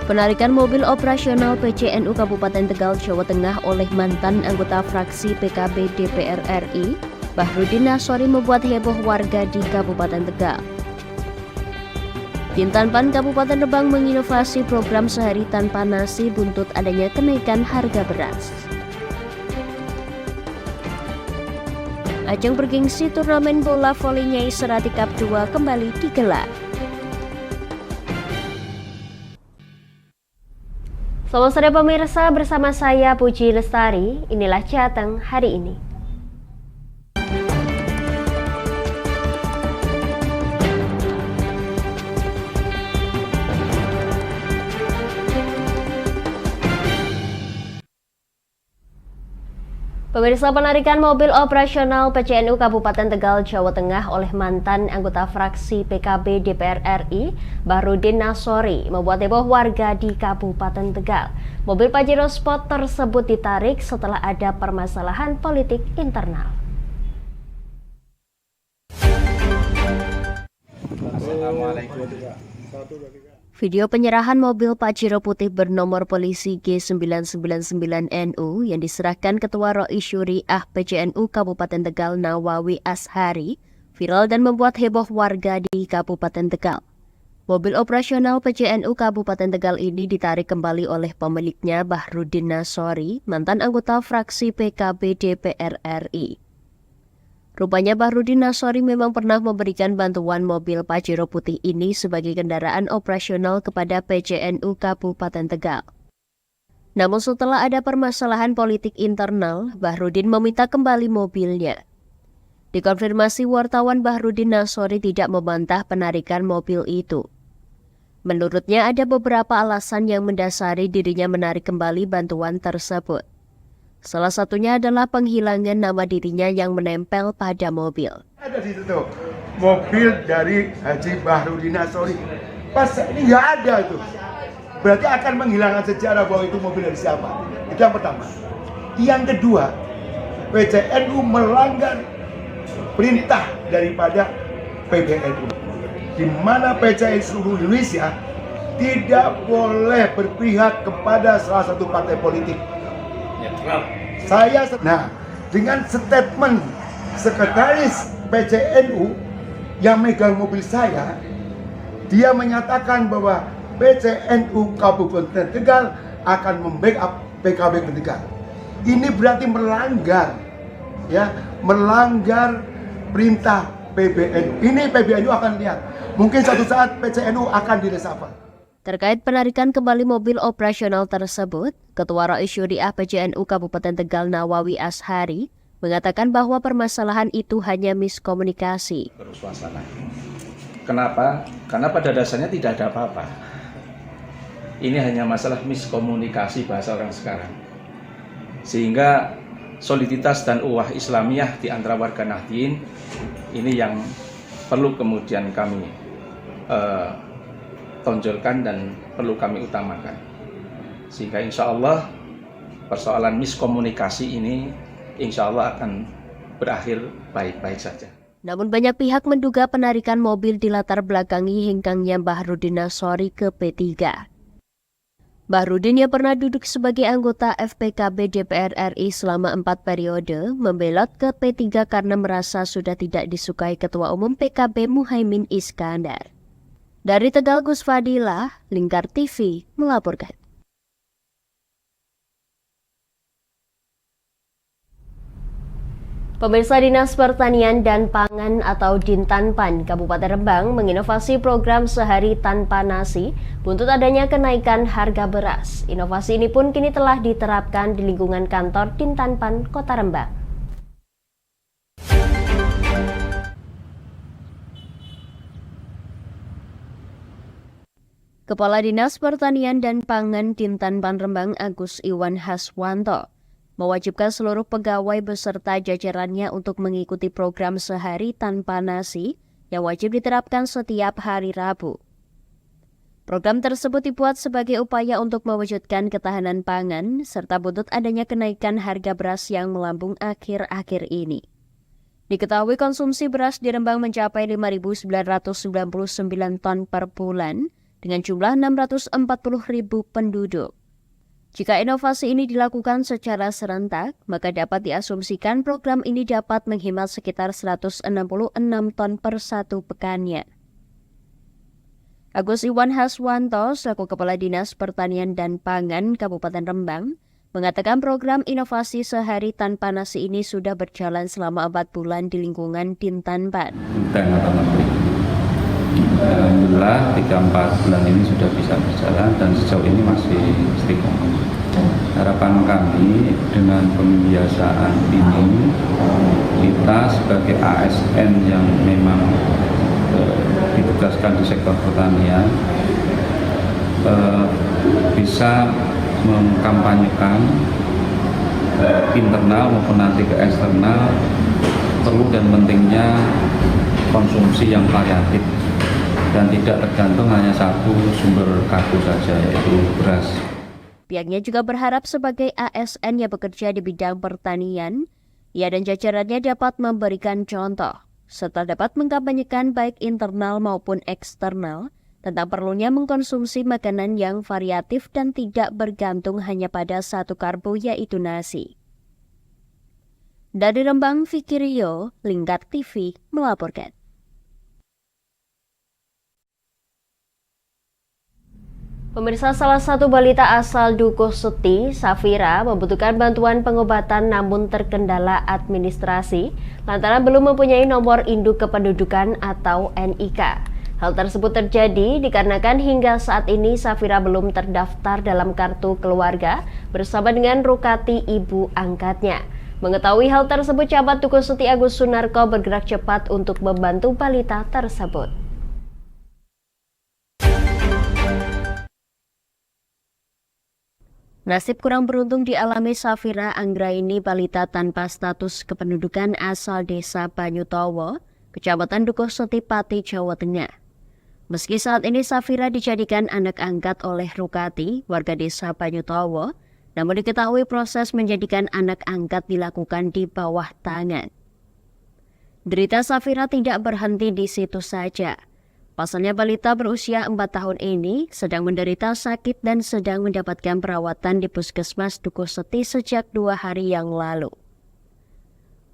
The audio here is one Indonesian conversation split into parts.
Penarikan mobil operasional PCNU Kabupaten Tegal, Jawa Tengah oleh mantan anggota fraksi PKB DPR RI, Bahrudin Nasori membuat heboh warga di Kabupaten Tegal. Dintanpan Kabupaten Rembang menginovasi program sehari tanpa nasi buntut adanya kenaikan harga beras. Ajang bergengsi turnamen bola voli Nyai Serati Cup 2 kembali digelar. Selamat sore pemirsa, bersama saya Puji Lestari, inilah Jateng hari ini. Pemirsa, penarikan mobil operasional PCNU Kabupaten Tegal, Jawa Tengah oleh mantan anggota fraksi PKB DPR RI, Bahrudin Nasori, membuat heboh warga di Kabupaten Tegal. Mobil Pajero Sport tersebut ditarik setelah ada permasalahan politik internal. Video penyerahan mobil Pajero putih bernomor polisi G999NU yang diserahkan Ketua Rois Syuriah PCNU Kabupaten Tegal Nawawi Ashari viral dan membuat heboh warga di Kabupaten Tegal. Mobil operasional PCNU Kabupaten Tegal ini ditarik kembali oleh pemiliknya Bahrudin Nasori, mantan anggota fraksi PKB DPR RI. Rupanya Bahrudin Nasori memang pernah memberikan bantuan mobil Pajero putih ini sebagai kendaraan operasional kepada PCNU Kabupaten Tegal. Namun setelah ada permasalahan politik internal, Bahrudin meminta kembali mobilnya. Dikonfirmasi wartawan, Bahrudin Nasori tidak membantah penarikan mobil itu. Menurutnya ada beberapa alasan yang mendasari dirinya menarik kembali bantuan tersebut. Salah satunya adalah penghilangan nama dirinya yang menempel pada mobil. Ada di situ mobil dari Haji Bahrudin Nasori. Pas ini nggak ada itu. Berarti akan menghilangkan sejarah bahwa itu mobil dari siapa. Itu yang pertama. Yang kedua, PCNU melanggar perintah daripada PBNU. Di mana PCNU seluruh Indonesia tidak boleh berpihak kepada salah satu partai politik. Nah, dengan statement sekretaris PCNU yang megang mobil saya, dia menyatakan bahwa PCNU Kabupaten Tegal akan membackup PKB Tegal. Ini berarti melanggar perintah PBNU. Ini PBNU akan lihat. Mungkin suatu saat PCNU akan diresafel. Terkait penarikan kembali mobil operasional tersebut, Ketua Rois Syuriah PCNU Kabupaten Tegal Nawawi Ashari mengatakan bahwa permasalahan itu hanya miskomunikasi. Kenapa? Karena pada dasarnya tidak ada apa-apa. Ini hanya masalah miskomunikasi bahasa orang sekarang. Sehingga soliditas dan uwah Islamiyah di antara warga Nahdien ini yang perlu kemudian kami tonjolkan dan perlu kami utamakan, sehingga insya Allah persoalan miskomunikasi ini insya Allah akan berakhir baik-baik saja. Namun banyak pihak menduga penarikan mobil dilatar belakangi hengkangnya Bahrudin Nasori ke P3. Bahrudin yang pernah duduk sebagai anggota FPKB DPR RI selama 4 periode membelot ke P3 karena merasa sudah tidak disukai Ketua Umum PKB Muhaimin Iskandar. Dari Tegal, Gus Fadilah, Lingkar TV melaporkan. Pemirsa, Dinas Pertanian dan Pangan atau Dintanpan Kabupaten Rembang menginovasi program sehari tanpa nasi buntut adanya kenaikan harga beras. Inovasi ini pun kini telah diterapkan di lingkungan kantor Dintanpan Kota Rembang. Kepala Dinas Pertanian dan Pangan Dintanpan Rembang Agus Iwan Haswanto mewajibkan seluruh pegawai beserta jajarannya untuk mengikuti program sehari tanpa nasi yang wajib diterapkan setiap hari Rabu. Program tersebut dibuat sebagai upaya untuk mewujudkan ketahanan pangan serta buntut adanya kenaikan harga beras yang melambung akhir-akhir ini. Diketahui konsumsi beras di Rembang mencapai 5.999 ton per bulan, dengan jumlah 640.000 penduduk. Jika inovasi ini dilakukan secara serentak, maka dapat diasumsikan program ini dapat menghemat sekitar 166 ton per satu pekannya. Agus Iwan Haswanto, selaku Kepala Dinas Pertanian dan Pangan Kabupaten Rembang, mengatakan program inovasi sehari tanpa nasi ini sudah berjalan selama 4 bulan di lingkungan Dintanpan. Alhamdulillah 3-4 bulan ini sudah bisa berjalan dan sejauh ini masih istiqomah. Harapan kami dengan pembiasaan ini, kita sebagai ASN yang memang ditugaskan di sektor pertanian bisa mengkampanyekan internal maupun nanti ke eksternal perlu dan pentingnya konsumsi yang variatif dan tidak tergantung hanya satu sumber karbo saja, yaitu beras. Pihaknya juga berharap sebagai ASN yang bekerja di bidang pertanian, ia dan jajarannya dapat memberikan contoh, serta dapat mengkampanyekan baik internal maupun eksternal tentang perlunya mengkonsumsi makanan yang variatif dan tidak bergantung hanya pada satu karbo, yaitu nasi. Dari Rembang, Vicky Rio, Lingkar TV melaporkan. Pemirsa, salah satu balita asal Dukuh Seti, Safira, membutuhkan bantuan pengobatan namun terkendala administrasi lantaran belum mempunyai nomor induk kependudukan atau NIK. Hal tersebut terjadi dikarenakan hingga saat ini Safira belum terdaftar dalam kartu keluarga bersama dengan Rukati ibu angkatnya. Mengetahui hal tersebut, Camat Dukuh Seti Agus Sunarko bergerak cepat untuk membantu balita tersebut. Nasib kurang beruntung dialami Safira Anggraini, balita tanpa status kependudukan asal desa Banyutowo, Kecamatan Dukuh Seti, Pati, Jawa Tengah. Meski saat ini Safira dijadikan anak angkat oleh Rukati, warga desa Banyutowo, namun diketahui proses menjadikan anak angkat dilakukan di bawah tangan. Derita Safira tidak berhenti di situ saja. Pasalnya balita berusia 4 tahun ini sedang menderita sakit dan sedang mendapatkan perawatan di Puskesmas Dukuh Seti sejak 2 hari yang lalu.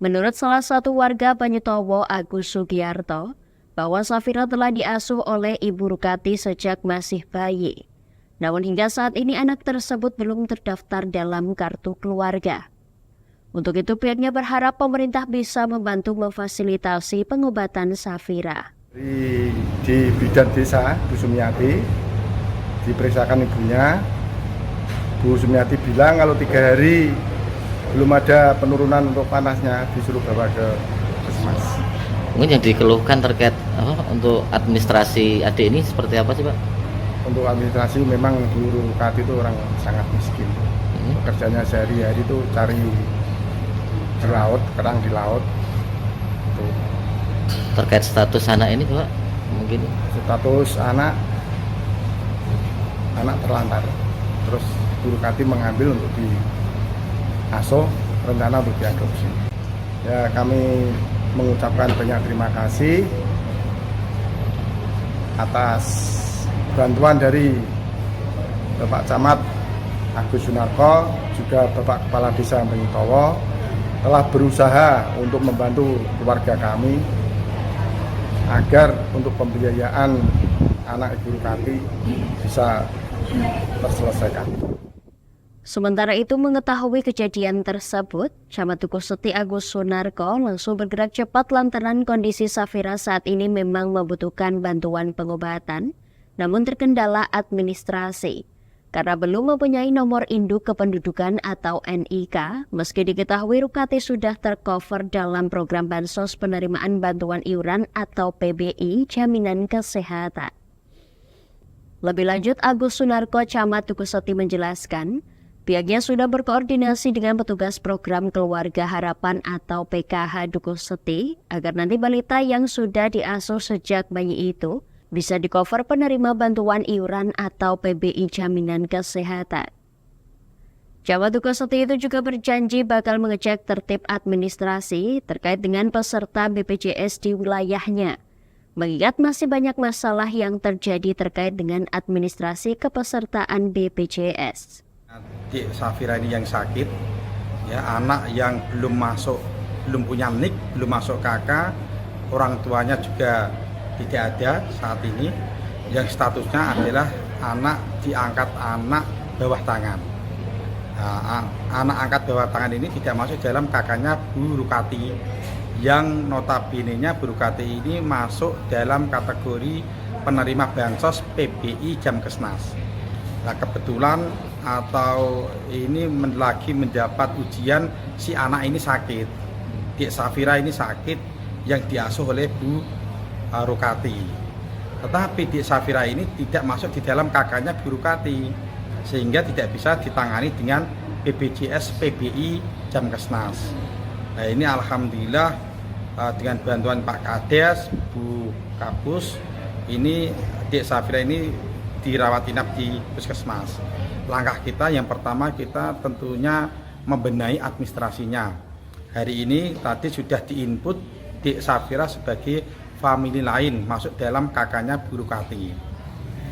Menurut salah satu warga Banyutowo, Agus Sugiarto, bahwa Safira telah diasuh oleh Ibu Rukati sejak masih bayi. Namun hingga saat ini anak tersebut belum terdaftar dalam kartu keluarga. Untuk itu pihaknya berharap pemerintah bisa membantu memfasilitasi pengobatan Safira. Di bidan desa Bu Sumiati diperiksakan ibunya. Bu Sumiati bilang kalau 3 hari belum ada penurunan untuk panasnya, disuruh bawa ke puskesmas. Mungkin yang dikeluhkan terkait untuk administrasi adik ini seperti apa sih Pak? Untuk administrasi memang Bu Rukati itu orang sangat miskin. Pekerjaannya sehari-hari itu cari di laut, kerang di laut. Tuh. Terkait status anak ini Pak, mungkin Status anak terlantar, terus Bu Rukati mengambil untuk diasuh, rencana untuk diadopsi. Ya, kami mengucapkan banyak terima kasih atas bantuan dari Bapak Camat Agus Sunarko, juga Bapak Kepala Desa Banyutowo telah berusaha untuk membantu keluarga kami agar untuk pembiayaan anak Ibu Rukati bisa terselesaikan. Sementara itu, mengetahui kejadian tersebut, Camat Dukuh Seti Agus Sunarko langsung bergerak cepat lantaran kondisi Safira saat ini memang membutuhkan bantuan pengobatan, namun terkendala administrasi. Karena belum mempunyai nomor induk kependudukan atau NIK, meski diketahui Rukati sudah tercover dalam program Bansos Penerimaan Bantuan Iuran atau PBI Jaminan Kesehatan. Lebih lanjut, Agus Sunarko, Camat Dukuh Seti menjelaskan, pihaknya sudah berkoordinasi dengan petugas program Keluarga Harapan atau PKH Dukuh Seti agar nanti balita yang sudah diasuh sejak bayi itu bisa di-cover penerima bantuan iuran atau PBI Jaminan Kesehatan. Camat Dukuh Seti itu juga berjanji bakal mengecek tertib administrasi terkait dengan peserta BPJS di wilayahnya. Mengingat masih banyak masalah yang terjadi terkait dengan administrasi kepesertaan BPJS. Dik Safira ini yang sakit, ya, anak yang belum punya NIK, belum masuk KK, orang tuanya juga tidak ada saat ini, yang statusnya adalah anak diangkat anak bawah tangan. Nah, anak angkat bawah tangan ini tidak masuk dalam kakaknya Bu Rukati, yang notabene-nya Bu Rukati ini masuk dalam kategori penerima bansos PBI Jamkesnas. Nah, kebetulan atau ini lagi mendapat ujian, si anak ini sakit, Dik Safira ini sakit yang diasuh oleh Bu Rukati. Tetapi Dik Safira ini tidak masuk di dalam kakaknya Bu Rukati, sehingga tidak bisa ditangani dengan BPJS PBI Jamkesnas. Nah, ini alhamdulillah dengan bantuan Pak Kades, Bu Kapus, ini Dik Safira ini dirawat inap di puskesmas. Langkah kita yang pertama, kita tentunya membenahi administrasinya. Hari ini tadi sudah diinput Dik Safira sebagai famili lain masuk dalam kakaknya Bu Rukati.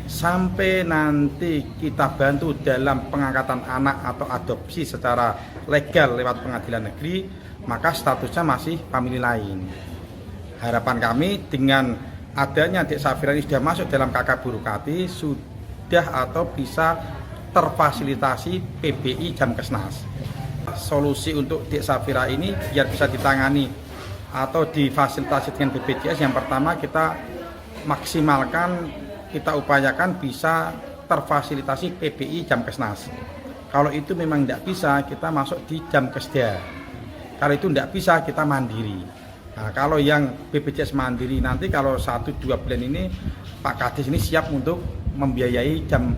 Sampai nanti kita bantu dalam pengangkatan anak atau adopsi secara legal lewat pengadilan negeri, maka statusnya masih famili lain. Harapan kami dengan adanya Dik Safira ini sudah masuk dalam kakak Bu Rukati, sudah atau bisa terfasilitasi PBI Jamkesnas. Solusi untuk Dik Safira ini biar bisa ditangani atau difasilitasi dengan BPJS, yang pertama kita maksimalkan, kita upayakan bisa terfasilitasi PBI Jamkesnas. Kalau itu memang tidak bisa, kita masuk di Jamkesda. Kalau itu tidak bisa, kita mandiri. Nah, kalau yang BPJS mandiri nanti kalau 1-2 bulan ini Pak Kades ini siap untuk membiayai jam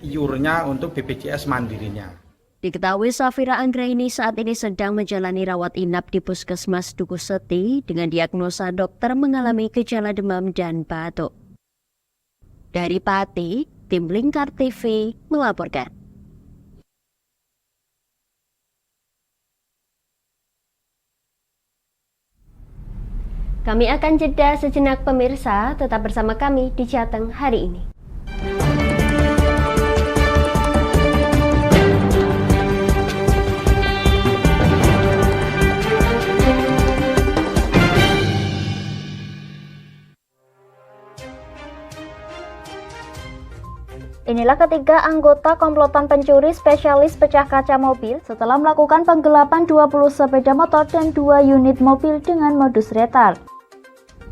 iurnya untuk BPJS mandirinya. Diketahui Safira Anggraini saat ini sedang menjalani rawat inap di Puskesmas Duku Seti dengan diagnosa dokter mengalami gejala demam dan batuk. Dari Pati, tim Lingkar TV melaporkan. Kami akan jeda sejenak pemirsa, tetap bersama kami di Jateng hari ini. Inilah ketiga anggota komplotan pencuri spesialis pecah kaca mobil setelah melakukan penggelapan 20 sepeda motor dan 2 unit mobil dengan modus retard.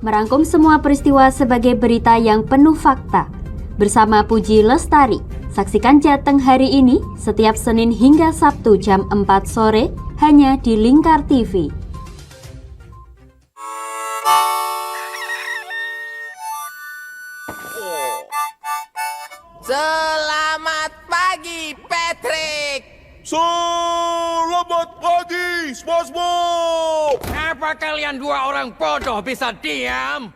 Merangkum semua peristiwa sebagai berita yang penuh fakta. Bersama Puji Lestari, saksikan Jateng hari ini setiap Senin hingga Sabtu jam 4 sore hanya di Lingkar TV. Selamat pagi, Patrick. Selamat pagi, SpongeBob. Apa kalian dua orang bodoh bisa diam?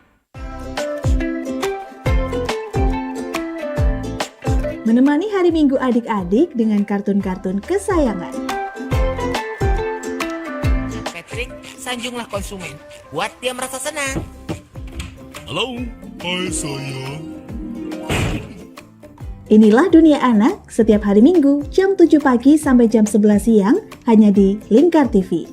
Menemani hari Minggu adik-adik dengan kartun-kartun kesayangan. Patrick, sanjunglah konsumen. Buat dia merasa senang. Halo, hai sayang. Inilah Dunia Anak setiap hari Minggu jam 7 pagi sampai jam 11 siang hanya di Lingkar TV.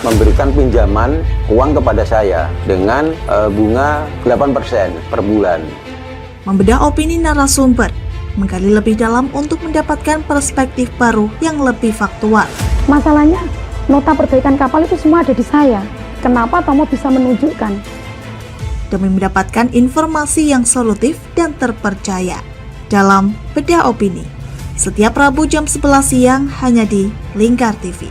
Memberikan pinjaman uang kepada saya dengan bunga 8% per bulan. Membedah opini narasumber, menggali lebih dalam untuk mendapatkan perspektif baru yang lebih faktual. Masalahnya, nota perbaikan kapal itu semua ada di saya. Kenapa Tomo bisa menunjukkan? Demi mendapatkan informasi yang solutif dan terpercaya dalam Bedah Opini. Setiap Rabu jam 11 siang hanya di Lingkar TV.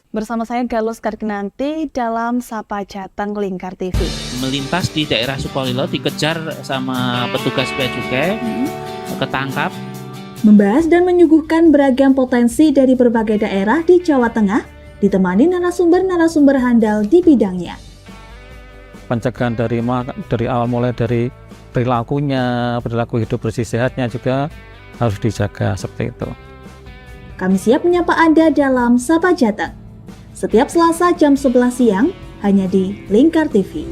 Bersama saya Galus Karkinanti dalam Sapa Jateng Lingkar TV. Melintas di daerah Sukolilo dikejar sama petugas bea cukai, ketangkap. Membahas dan menyuguhkan beragam potensi dari berbagai daerah di Jawa Tengah, ditemani narasumber-narasumber handal di bidangnya. Pencegahan dari awal mulai dari perilaku hidup bersih sehatnya juga harus dijaga seperti itu. Kami siap menyapa Anda dalam Sapa Jateng. Setiap Selasa jam 11 siang, hanya di Lingkar TV.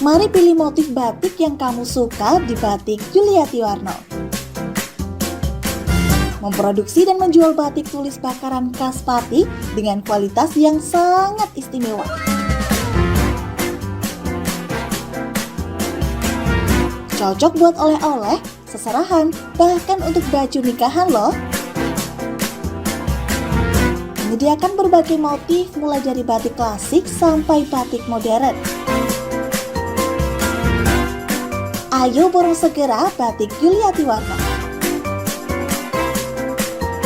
Mari pilih motif batik yang kamu suka di Batik Yuliati Warno. Memproduksi dan menjual batik tulis bakaran khas Pati dengan kualitas yang sangat istimewa. Cocok buat oleh-oleh, seserahan, bahkan untuk baju nikahan loh. Menyediakan berbagai motif mulai dari batik klasik sampai batik modern. Ayo borong segera Batik Yuliati Warno.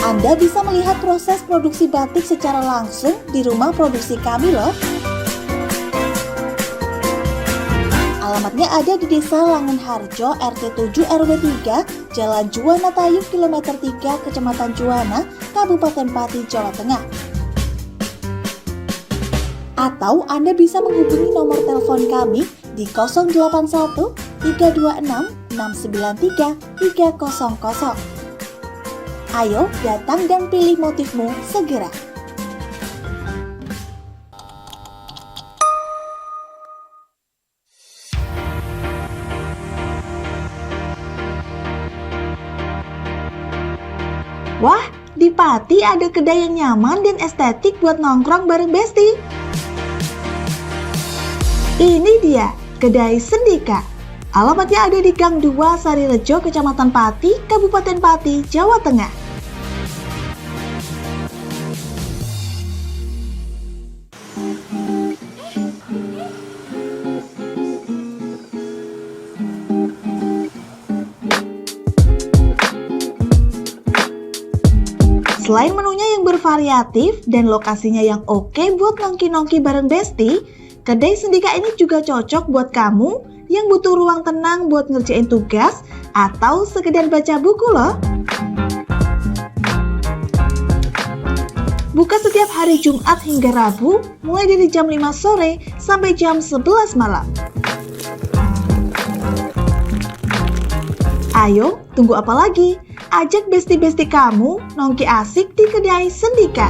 Anda bisa melihat proses produksi batik secara langsung di rumah produksi kami loh. Alamatnya ada di Desa Langenharjo, RT 7 RW 3, Jalan Juwana Tayub, Kilometer 3, Kecamatan Juwana, Kabupaten Pati, Jawa Tengah. Atau Anda bisa menghubungi nomor telepon kami di 081 326 693 300. Ayo datang dan pilih motifmu segera. Wah, di Pati ada kedai yang nyaman dan estetik buat nongkrong bareng Besti. Ini dia, Kedai Sendika. Alamatnya ada di Gang 2 Sarirejo, Kecamatan Pati, Kabupaten Pati, Jawa Tengah. Selain menunya yang bervariatif dan lokasinya yang oke buat nongki-nongki bareng Besti, Kedai Sendika ini juga cocok buat kamu yang butuh ruang tenang buat ngerjain tugas atau sekedar baca buku loh. Buka setiap hari Jumat hingga Rabu, mulai dari jam 5 sore sampai jam 11 malam. Ayo, tunggu apa lagi? Ajak besti-besti kamu nongki asik di Kedai Sendika.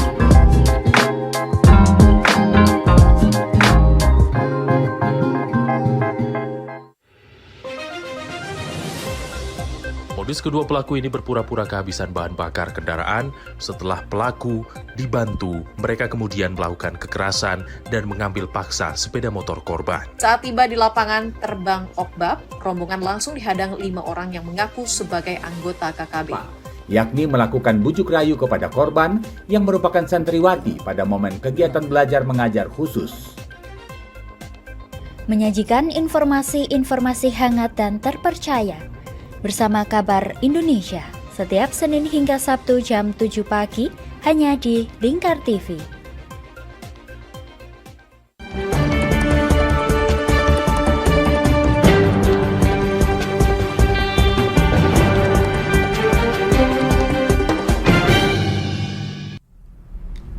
Modus kedua pelaku ini berpura-pura kehabisan bahan bakar kendaraan. Setelah pelaku dibantu, mereka kemudian melakukan kekerasan dan mengambil paksa sepeda motor korban. Saat tiba di lapangan terbang Okbab, rombongan langsung dihadang 5 orang yang mengaku sebagai anggota KKB. Yakni melakukan bujuk rayu kepada korban yang merupakan santriwati pada momen kegiatan belajar mengajar khusus. Menyajikan informasi-informasi hangat dan terpercaya bersama Kabar Indonesia setiap Senin hingga Sabtu jam 7 pagi hanya di Lingkar TV.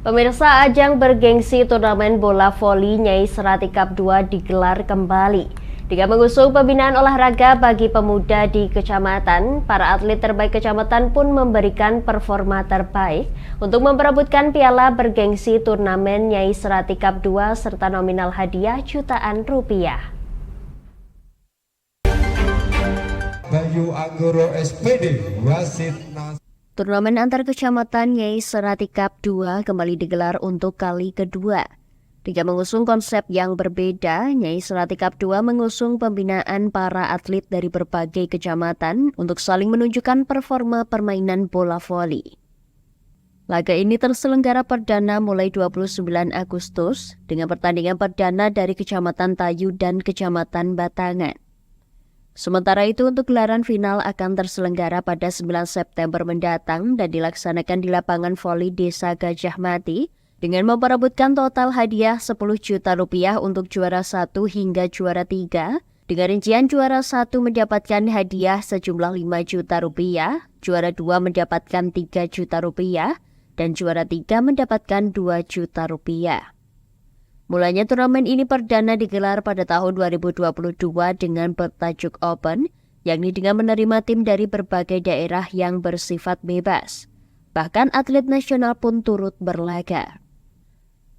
Pemirsa, ajang bergengsi turnamen bola voli Nyai Serati Cup 2 digelar kembali. Dengan mengusung pembinaan olahraga bagi pemuda di kecamatan, para atlet terbaik kecamatan pun memberikan performa terbaik untuk memperebutkan piala bergengsi turnamen Nyai Serati Cup 2 serta nominal hadiah jutaan rupiah. Bayu Anggoro SPD wasit Turnamen antar kecamatan Nyai Serati Cup 2 kembali digelar untuk kali kedua. Dengan mengusung konsep yang berbeda, Nyai Serati Cup 2 mengusung pembinaan para atlet dari berbagai kecamatan untuk saling menunjukkan performa permainan bola voli. Laga ini terselenggara perdana mulai 29 Agustus dengan pertandingan perdana dari Kecamatan Tayu dan Kecamatan Batangan. Sementara itu untuk gelaran final akan terselenggara pada 9 September mendatang dan dilaksanakan di lapangan voli Desa Gajah Mati dengan memperebutkan total hadiah 10 juta rupiah untuk juara 1 hingga juara 3, dengan rincian juara 1 mendapatkan hadiah sejumlah 5 juta rupiah, juara 2 mendapatkan 3 juta rupiah, dan juara 3 mendapatkan 2 juta rupiah. Mulanya turnamen ini perdana digelar pada tahun 2022 dengan bertajuk Open, yakni dengan menerima tim dari berbagai daerah yang bersifat bebas. Bahkan atlet nasional pun turut berlaga.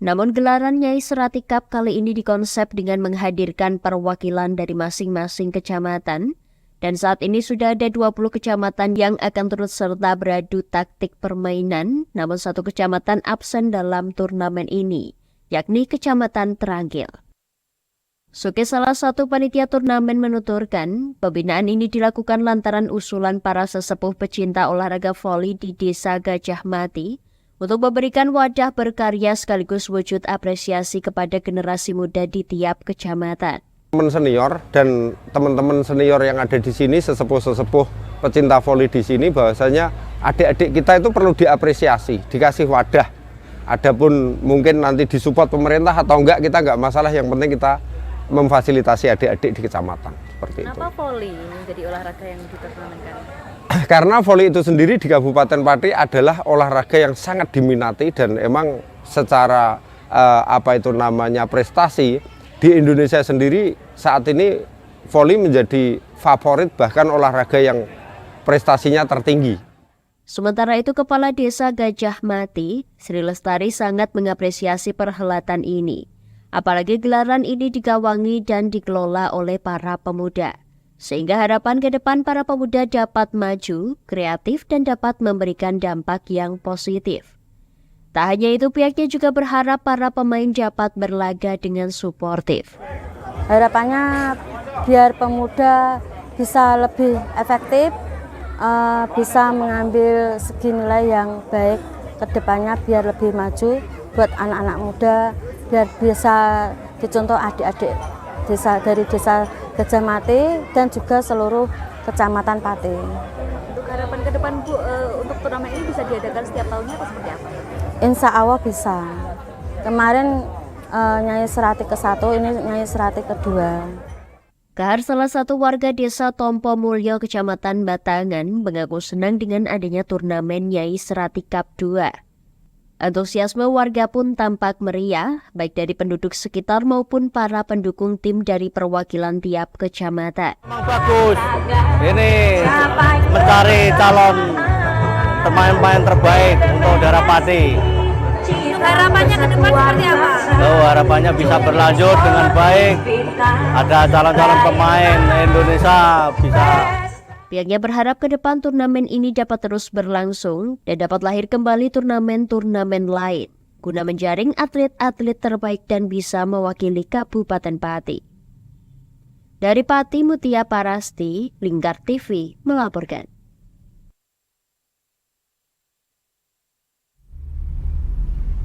Namun gelaran Nyai Serati Cup kali ini dikonsep dengan menghadirkan perwakilan dari masing-masing kecamatan, dan saat ini sudah ada 20 kecamatan yang akan turut serta beradu taktik permainan, namun satu kecamatan absen dalam turnamen ini, yakni Kecamatan Terangkil. Suke, salah satu panitia turnamen, menuturkan pembinaan ini dilakukan lantaran usulan para sesepuh pecinta olahraga voli di Desa Gajah Mati untuk memberikan wadah berkarya sekaligus wujud apresiasi kepada generasi muda di tiap kecamatan. Teman senior dan teman-teman senior yang ada di sini, sesepuh-sesepuh pecinta voli di sini, bahwasanya adik-adik kita itu perlu diapresiasi, dikasih wadah. Adapun mungkin nanti disupport pemerintah atau enggak, kita enggak masalah, yang penting kita memfasilitasi adik-adik di kecamatan, seperti itu. Kenapa voli menjadi olahraga yang diturnamenkan? Karena voli itu sendiri di Kabupaten Pati adalah olahraga yang sangat diminati, dan emang secara prestasi di Indonesia sendiri saat ini voli menjadi favorit, bahkan olahraga yang prestasinya tertinggi. Sementara itu, Kepala Desa Gajah Mati, Sri Lestari, sangat mengapresiasi perhelatan ini. Apalagi gelaran ini digawangi dan dikelola oleh para pemuda. Sehingga harapan ke depan para pemuda dapat maju, kreatif, dan dapat memberikan dampak yang positif. Tak hanya itu, pihaknya juga berharap para pemain dapat berlaga dengan suportif. Harapannya biar pemuda bisa lebih efektif, bisa mengambil segi nilai yang baik ke depannya, biar lebih maju buat anak-anak muda, biar bisa dicontoh adik-adik dari desa Gajah Mati dan juga seluruh kecamatan Pati. Untuk harapan ke depan Bu, untuk turnamen ini bisa diadakan setiap tahunnya atau seperti apa? Insya Allah bisa. Kemarin Nyai Serati ke-1, ini Nyai Serati ke-2. Kahar, salah satu warga desa Tompo Mulyo, Kecamatan Batangan, mengaku senang dengan adanya turnamen Nyai Serati Cup 2. Antusiasme warga pun tampak meriah, baik dari penduduk sekitar maupun para pendukung tim dari perwakilan tiap kecamatan. Bagus, ini mencari calon pemain-pemain terbaik untuk daerah Pati. Harapannya ke depan seperti apa? Harapannya bisa berlanjut dengan baik, ada calon-calon pemain Indonesia bisa. Pihaknya berharap ke depan turnamen ini dapat terus berlangsung dan dapat lahir kembali turnamen-turnamen lain guna menjaring atlet-atlet terbaik dan bisa mewakili Kabupaten Pati. Dari Pati, Mutia Parasti, Lingkar TV melaporkan.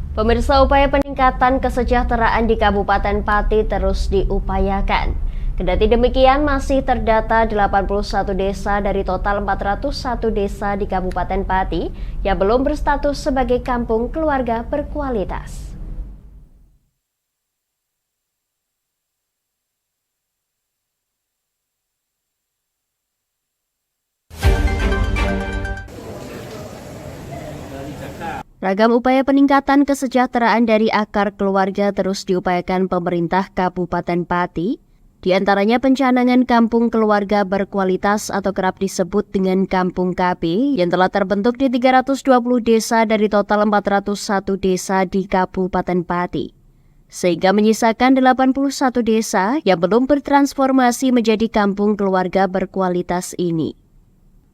Pemirsa, upaya peningkatan kesejahteraan di Kabupaten Pati terus diupayakan. Kendati demikian, masih terdata 81 desa dari total 401 desa di Kabupaten Pati yang belum berstatus sebagai kampung keluarga berkualitas. Ragam upaya peningkatan kesejahteraan dari akar keluarga terus diupayakan pemerintah Kabupaten Pati. Di antaranya pencanangan kampung keluarga berkualitas atau kerap disebut dengan Kampung KB yang telah terbentuk di 320 desa dari total 401 desa di Kabupaten Pati. Sehingga menyisakan 81 desa yang belum bertransformasi menjadi kampung keluarga berkualitas ini.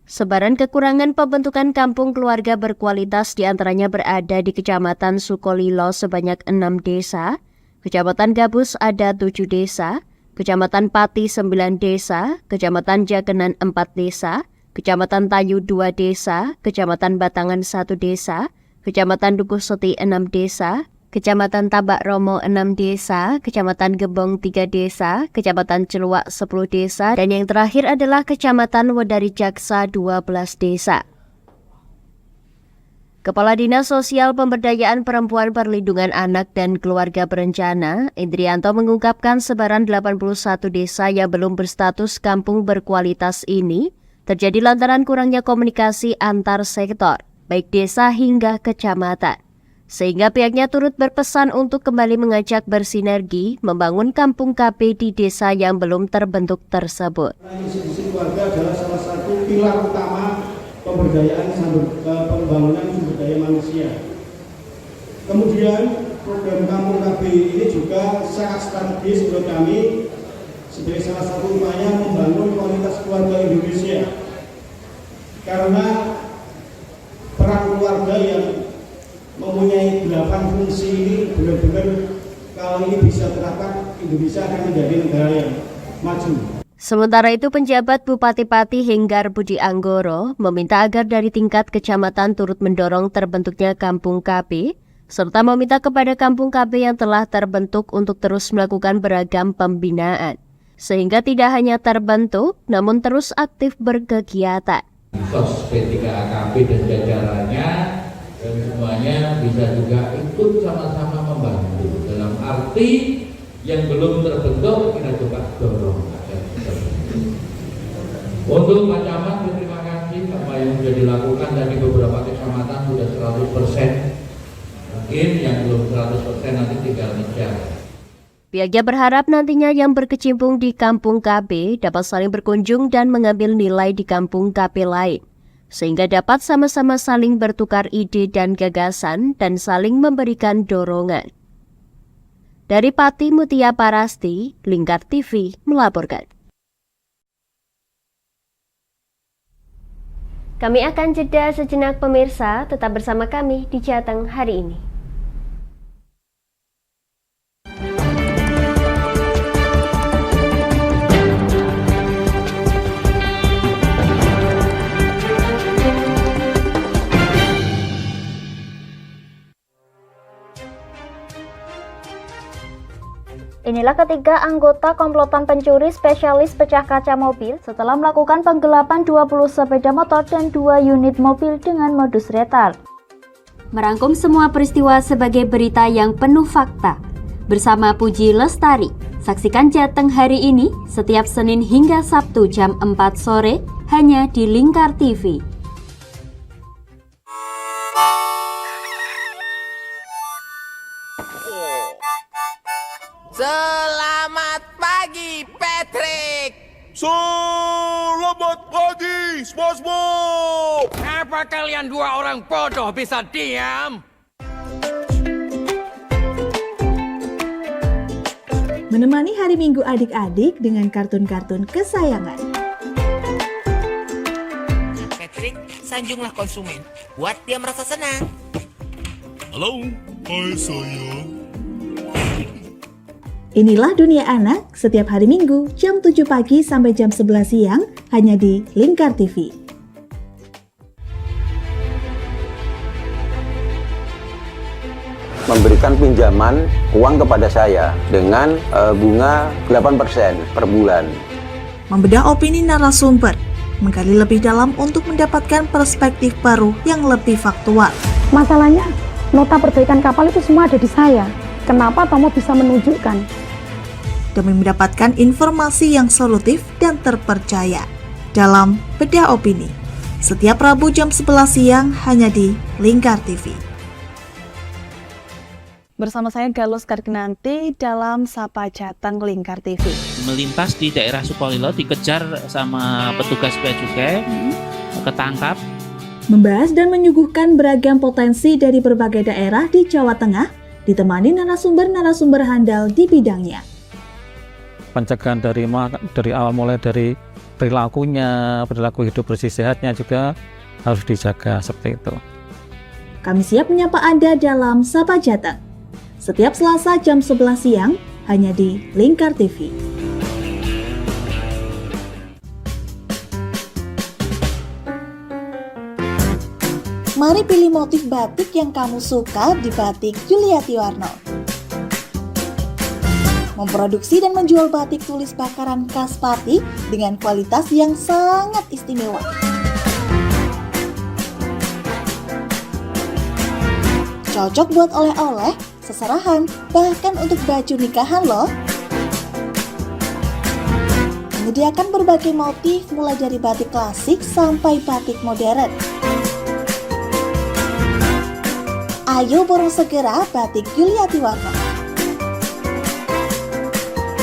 Sebaran kekurangan pembentukan kampung keluarga berkualitas diantaranya berada di Kecamatan Sukolilo sebanyak 6 desa, Kecamatan Gabus ada 7 desa, Kecamatan Pati 9 desa, Kecamatan Jakenan 4 desa, Kecamatan Tayu 2 desa, Kecamatan Batangan 1 desa, Kecamatan Dukuh Seti 6 desa, Kecamatan Tabak Romo 6 desa, Kecamatan Gebong 3 desa, Kecamatan Celuak 10 desa, dan yang terakhir adalah Kecamatan Wedari Jaksa 12 desa. Kepala Dinas Sosial Pemberdayaan Perempuan Perlindungan Anak dan Keluarga Berencana, Indrianto, mengungkapkan sebaran 81 desa yang belum berstatus kampung berkualitas ini terjadi lantaran kurangnya komunikasi antar sektor, baik desa hingga kecamatan. Sehingga pihaknya turut berpesan untuk kembali mengajak bersinergi membangun kampung KP di desa yang belum terbentuk tersebut. Institusi keluarga adalah salah satu pilar utama pemberdayaan pembangunan sumber daya manusia. Kemudian program kampung KB ini juga sangat strategis menurut kami sebagai salah satu upaya membangun kualitas keluarga Indonesia. Karena peran keluarga yang mempunyai 8 fungsi ini benar-benar kalau ini bisa terapkan, Indonesia akan menjadi negara yang maju. Sementara itu, penjabat Bupati Pati Henggar Budi Anggoro meminta agar dari tingkat kecamatan turut mendorong terbentuknya Kampung KP, serta meminta kepada Kampung KP yang telah terbentuk untuk terus melakukan beragam pembinaan, sehingga tidak hanya terbentuk, namun terus aktif berkegiatan. Sos P3AKP dan jajarannya dan semuanya bisa juga ikut sama-sama membantu. Dalam arti yang belum terbentuk kita coba dorong agar terbentuk. Untuk Pak Camat, terima kasih apa yang sudah dilakukan dari beberapa kecamatan sudah 100%. Mungkin yang belum 100% nanti tinggal ngejar. Pihaknya berharap nantinya yang berkecimpung di Kampung KB dapat saling berkunjung dan mengambil nilai di Kampung KB lain, sehingga dapat sama-sama saling bertukar ide dan gagasan dan saling memberikan dorongan. Dari Pati Mutia Parasti, Lingkar TV melaporkan. Kami akan jeda sejenak pemirsa, tetap bersama kami di Jateng hari ini. Inilah ketiga anggota komplotan pencuri spesialis pecah kaca mobil setelah melakukan penggelapan 20 sepeda motor dan 2 unit mobil dengan modus retard. Merangkum semua peristiwa sebagai berita yang penuh fakta. Bersama Puji Lestari, saksikan Jateng hari ini setiap Senin hingga Sabtu jam 4 sore hanya di Lingkar TV. Selamat pagi, Patrick. Selamat pagi, SpongeBob. Apa kalian dua orang bodoh bisa diam? Menemani hari Minggu adik-adik dengan kartun-kartun kesayangan. Patrick, sanjunglah konsumen. Buat dia merasa senang. Halo, hai sayang. Inilah Dunia Anak setiap hari Minggu jam 7 pagi sampai jam 11 siang hanya di Lingkar TV. Memberikan pinjaman uang kepada saya dengan bunga 8% per bulan. Membedah opini narasumber, menggali lebih dalam untuk mendapatkan perspektif baru yang lebih faktual. Masalahnya, nota perbaikan kapal itu semua ada di saya. Kenapa Tomo bisa menunjukkan? Demi mendapatkan informasi yang solutif dan terpercaya dalam Bedah Opini. Setiap Rabu jam 11 siang hanya di Lingkar TV. Bersama saya Galuh Kargnanti dalam Sapa Jateng Lingkar TV. Melintas di daerah Sukolilo dikejar sama petugas bea cukai, ketangkap. Membahas dan menyuguhkan beragam potensi dari berbagai daerah di Jawa Tengah, ditemani narasumber-narasumber handal di bidangnya. Pencegahan dari awal mulai dari perilakunya, perilaku hidup bersih sehatnya juga harus dijaga seperti itu. Kami siap menyapa Anda dalam Sapa Jateng. Setiap Selasa jam 11 siang hanya di Lingkar TV. Mari pilih motif batik yang kamu suka di Batik Yuliati Warno. Memproduksi dan menjual batik tulis bakaran khas Pati dengan kualitas yang sangat istimewa. Cocok buat oleh-oleh, seserahan, bahkan untuk baju nikahan loh. Menyediakan berbagai motif mulai dari batik klasik sampai batik modern. Ayo borong segera Batik Yuliati Warno.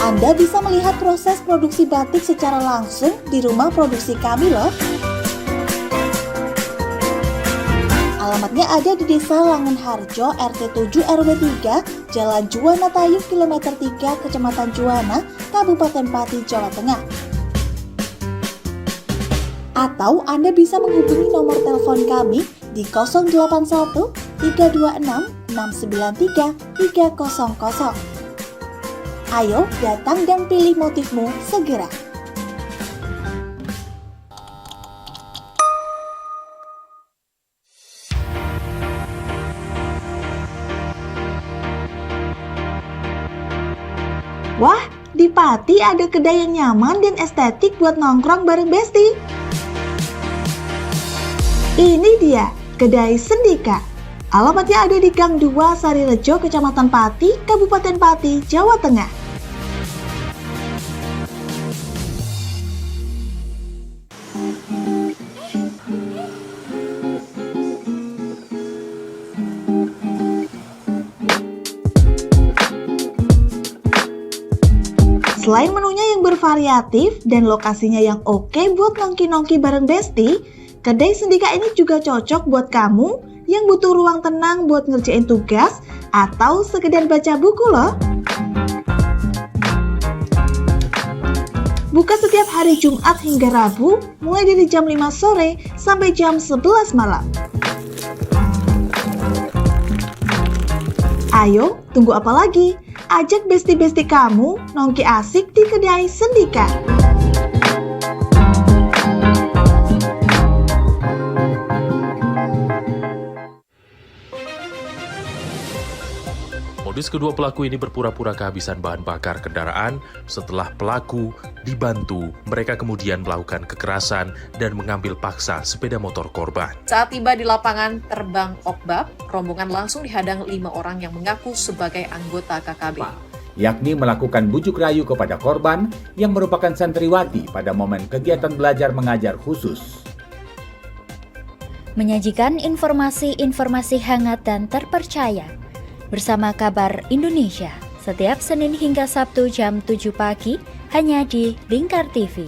Anda bisa melihat proses produksi batik secara langsung di rumah produksi kami loh. Alamatnya ada di Desa Langenharjo, RT 7 RW 3, Jalan Juwana Tayu, Kilometer 3, Kecamatan Juwana, Kabupaten Pati, Jawa Tengah. Atau Anda bisa menghubungi nomor telepon kami di 081 326 693 300. Ayo datang dan pilih motifmu segera. Wah, di Pati ada kedai yang nyaman dan estetik buat nongkrong bareng Besti. Ini dia, Kedai Sendika. Alamatnya ada di Gang 2 Sarirejo, Kecamatan Pati, Kabupaten Pati, Jawa Tengah. Selain menunya yang bervariatif dan lokasinya yang oke buat nongki-nongki bareng Besti, Kedai Sendika ini juga cocok buat kamu yang butuh ruang tenang buat ngerjain tugas atau sekedar baca buku loh. Buka setiap hari Jumat hingga Rabu, mulai dari jam 5 sore sampai jam 11 malam. Ayo, tunggu apa lagi? Ajak besti-besti kamu nongki asik di Kedai Sendika. Modus kedua pelaku ini berpura-pura kehabisan bahan bakar kendaraan. Setelah pelaku dibantu, mereka kemudian melakukan kekerasan dan mengambil paksa sepeda motor korban. Saat tiba di lapangan terbang Okbab, rombongan langsung dihadang 5 orang yang mengaku sebagai anggota KKB. Yakni melakukan bujuk rayu kepada korban yang merupakan santriwati pada momen kegiatan belajar mengajar khusus. Menyajikan informasi-informasi hangat dan terpercaya bersama Kabar Indonesia setiap Senin hingga Sabtu jam 7 pagi hanya di Lingkar TV.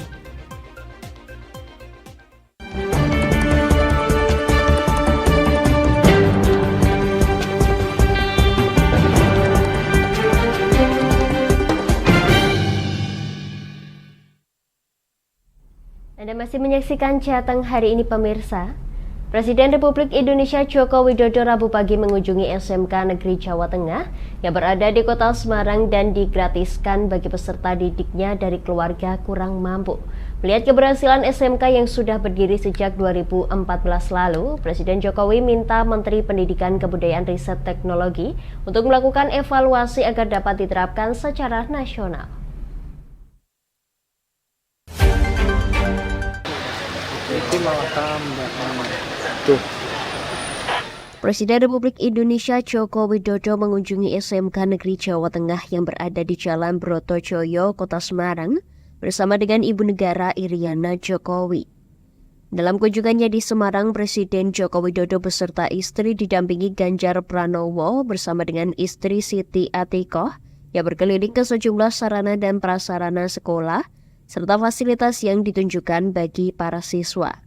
Anda masih menyaksikan Jateng hari ini pemirsa. Presiden Republik Indonesia Joko Widodo Rabu pagi mengunjungi SMK Negeri Jawa Tengah yang berada di Kota Semarang dan digratiskan bagi peserta didiknya dari keluarga kurang mampu. Melihat keberhasilan SMK yang sudah berdiri sejak 2014 lalu, Presiden Jokowi minta Menteri Pendidikan Kebudayaan Riset Teknologi untuk melakukan evaluasi agar dapat diterapkan secara nasional. Presiden Republik Indonesia Joko Widodo mengunjungi SMK Negeri Jawa Tengah yang berada di Jalan Brotojoyo, Kota Semarang, bersama dengan Ibu Negara Iriana Jokowi. Dalam kunjungannya di Semarang, Presiden Joko Widodo beserta istri didampingi Ganjar Pranowo bersama dengan istri Siti Atikoh yang berkeliling ke sejumlah sarana dan prasarana sekolah, serta fasilitas yang ditunjukkan bagi para siswa.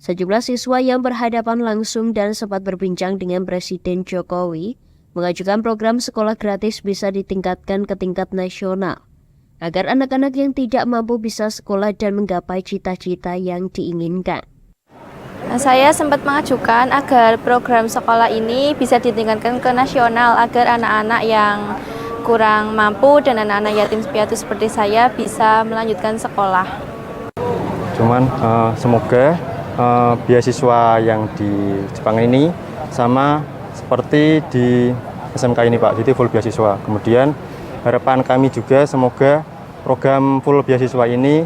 Sejumlah siswa yang berhadapan langsung dan sempat berbincang dengan Presiden Jokowi mengajukan program sekolah gratis bisa ditingkatkan ke tingkat nasional, agar anak-anak yang tidak mampu bisa sekolah dan menggapai cita-cita yang diinginkan. Saya sempat mengajukan agar program sekolah ini bisa ditingkatkan ke nasional agar anak-anak yang kurang mampu dan anak-anak yatim piatu seperti saya bisa melanjutkan sekolah. Cuman semoga beasiswa yang di Jepang ini sama seperti di SMK ini Pak, jadi full beasiswa. Kemudian harapan kami juga semoga program full beasiswa ini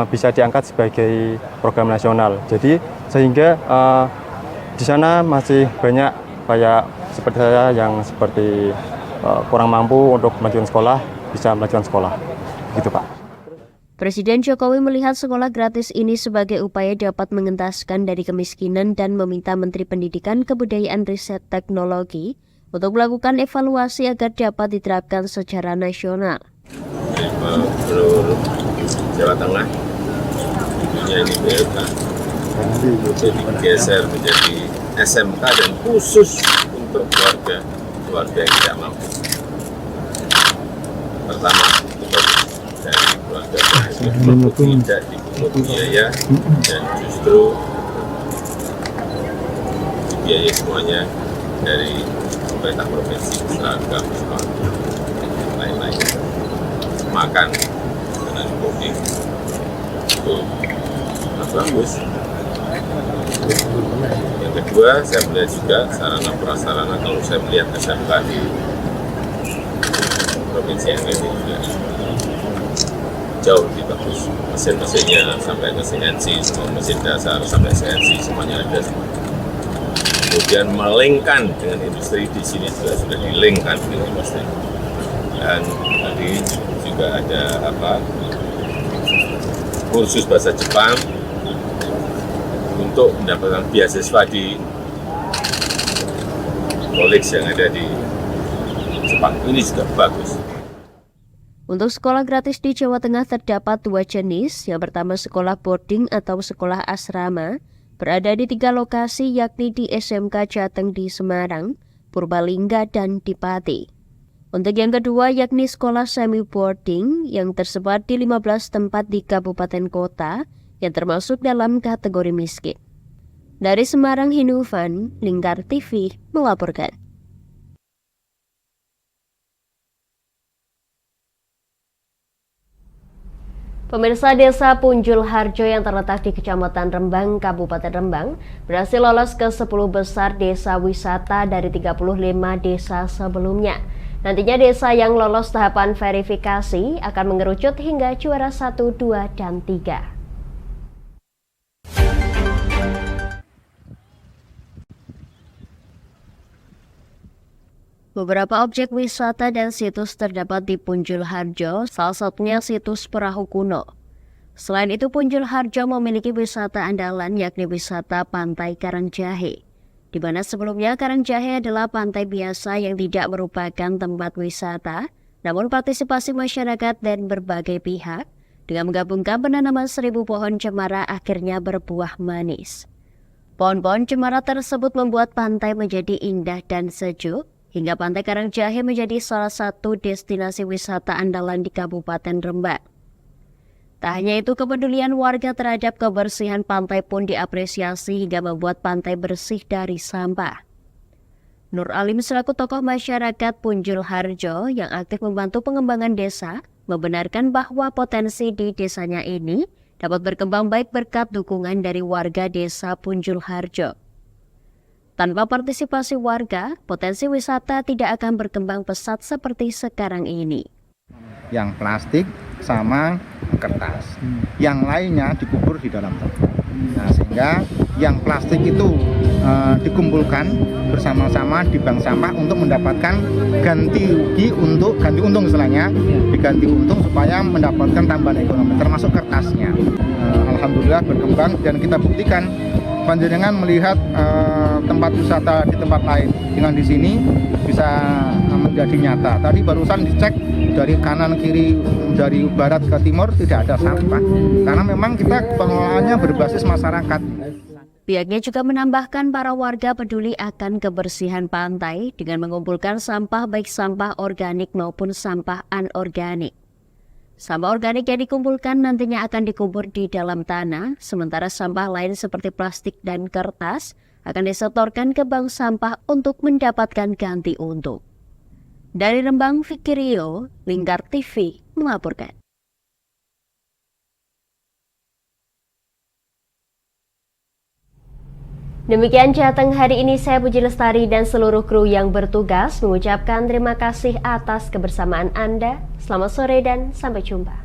bisa diangkat sebagai program nasional. Jadi sehingga di sana masih banyak kayak seperti saya yang seperti kurang mampu untuk melanjutkan sekolah bisa melanjutkan sekolah, gitu Pak. Presiden Jokowi melihat sekolah gratis ini sebagai upaya dapat mengentaskan dari kemiskinan dan meminta Menteri Pendidikan, Kebudayaan, Riset, Teknologi untuk melakukan evaluasi agar dapat diterapkan secara nasional. Gubernur Jawa Tengah tentunya ini BLK jadi digeser menjadi SMK dan khusus untuk keluarga yang tidak mampu. Pertama, dari keluarga yang tidak dipungut biaya dan justru biaya semuanya dari pemerintah provinsi, seragam, sekolah, dan lain-lain. Makan dengan kopi itu bagus. Yang kedua, saya melihat juga sarana prasarana, kalau saya melihat SMK di provinsi yang lain juga jauh lebih bagus. Mesin-mesinnya sampai ke CNC, semua mesin dasar sampai CNC semuanya ada. Kemudian melingkan dengan industri, di sini juga sudah dilingkan dengan industri. Dan tadi juga ada kursus bahasa Jepang untuk mendapatkan beasiswa di college yang ada di Jepang. Ini juga bagus. Untuk sekolah gratis di Jawa Tengah terdapat 2 jenis. Yang pertama sekolah boarding atau sekolah asrama, berada di 3 lokasi yakni di SMK Jateng di Semarang, Purbalingga, dan di Pati. Untuk yang kedua yakni sekolah semi boarding yang tersebar di 15 tempat di kabupaten kota yang termasuk dalam kategori miskin. Dari Semarang, Hinufan, Lingkar TV melaporkan. Pemirsa, Desa Punjul Harjo yang terletak di Kecamatan Rembang, Kabupaten Rembang, berhasil lolos ke 10 besar desa wisata dari 35 desa sebelumnya. Nantinya desa yang lolos tahapan verifikasi akan mengerucut hingga juara 1, 2, dan 3. Beberapa objek wisata dan situs terdapat di Punjul Harjo, salah satunya situs perahu kuno. Selain itu, Punjul Harjo memiliki wisata andalan yakni wisata Pantai Karangjahe, di mana sebelumnya Karangjahe adalah pantai biasa yang tidak merupakan tempat wisata, namun partisipasi masyarakat dan berbagai pihak dengan menggabungkan penanaman 1000 pohon cemara akhirnya berbuah manis. Pohon-pohon cemara tersebut membuat pantai menjadi indah dan sejuk, hingga Pantai Karangjahe menjadi salah satu destinasi wisata andalan di Kabupaten Rembang. Tak hanya itu, kepedulian warga terhadap kebersihan pantai pun diapresiasi hingga membuat pantai bersih dari sampah. Nur Alim selaku tokoh masyarakat Punjul Harjo yang aktif membantu pengembangan desa, membenarkan bahwa potensi di desanya ini dapat berkembang baik berkat dukungan dari warga desa Punjul Harjo. Tanpa partisipasi warga, potensi wisata tidak akan berkembang pesat seperti sekarang ini. Yang plastik sama kertas, yang lainnya dikubur di dalam toko. Nah, sehingga yang plastik itu dikumpulkan bersama-sama di bank sampah untuk mendapatkan ganti untung istilahnya, diganti untung supaya mendapatkan tambahan ekonomi, termasuk kertasnya. Alhamdulillah berkembang dan kita buktikan. Panjenengan melihat tempat wisata di tempat lain dengan di sini bisa menjadi nyata. Tadi barusan dicek dari kanan kiri, dari barat ke timur tidak ada sampah karena memang kita pengelolaannya berbasis masyarakat. Pihaknya juga menambahkan para warga peduli akan kebersihan pantai dengan mengumpulkan sampah baik sampah organik maupun sampah anorganik. Sampah organik yang dikumpulkan nantinya akan dikubur di dalam tanah, sementara sampah lain seperti plastik dan kertas akan disetorkan ke bank sampah untuk mendapatkan ganti untung. Dari Rembang, Fikirio, Lingkar TV melaporkan. Demikian Jateng hari ini, saya Puji Lestari dan seluruh kru yang bertugas mengucapkan terima kasih atas kebersamaan Anda. Selamat sore dan sampai jumpa.